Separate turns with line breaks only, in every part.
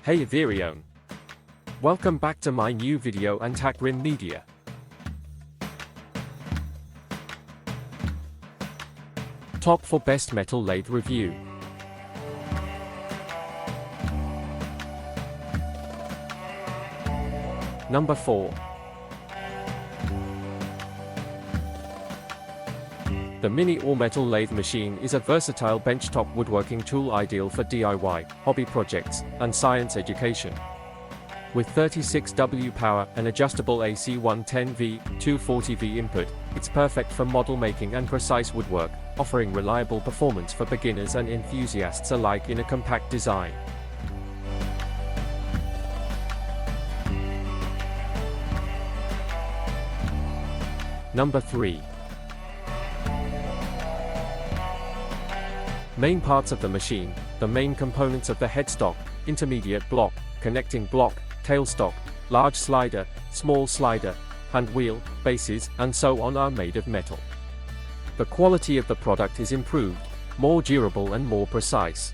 Hey Virion. Welcome back to my new video and Takrim Media. Top 4 Best Metal Lathe Review. Number 4. The Mini All-Metal Lathe machine is a versatile benchtop woodworking tool ideal for DIY, hobby projects, and science education. With 36W power and adjustable AC 110V, 240V input, it's perfect for model making and precise woodwork, offering reliable performance for beginners and enthusiasts alike in a compact design. Number 3. Main parts of the machine, the main components of the headstock, intermediate block, connecting block, tailstock, large slider, small slider, hand wheel, bases, and so on are made of metal. The quality of the product is improved, more durable and more precise.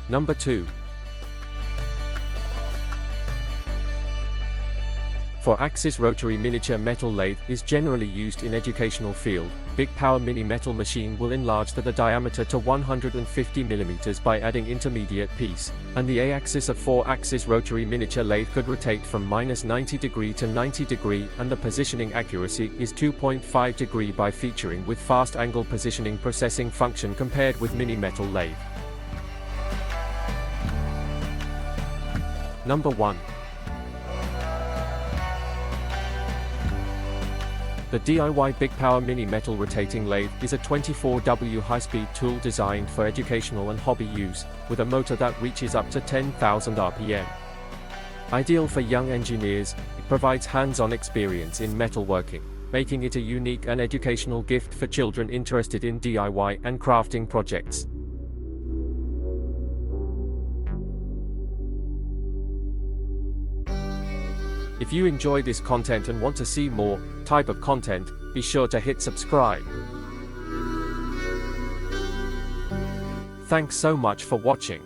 Number 2. Four-axis rotary miniature metal lathe is generally used in educational field. BigPower mini metal machine will enlarge the diameter to 150 mm by adding intermediate piece, and the A-axis of four-axis rotary miniature lathe could rotate from -90° to 90°, and the positioning accuracy is 2.5° by featuring with fast angle positioning processing function compared with mini metal lathe. Number 1. The DIY BigPower Mini Metal Rotating Lathe is a 24W high-speed tool designed for educational and hobby use, with a motor that reaches up to 10,000 RPM. Ideal for young engineers, it provides hands-on experience in metalworking, making it a unique and educational gift for children interested in DIY and crafting projects. If you enjoy this content and want to see more type of content, be sure to hit subscribe. Thanks so much for watching.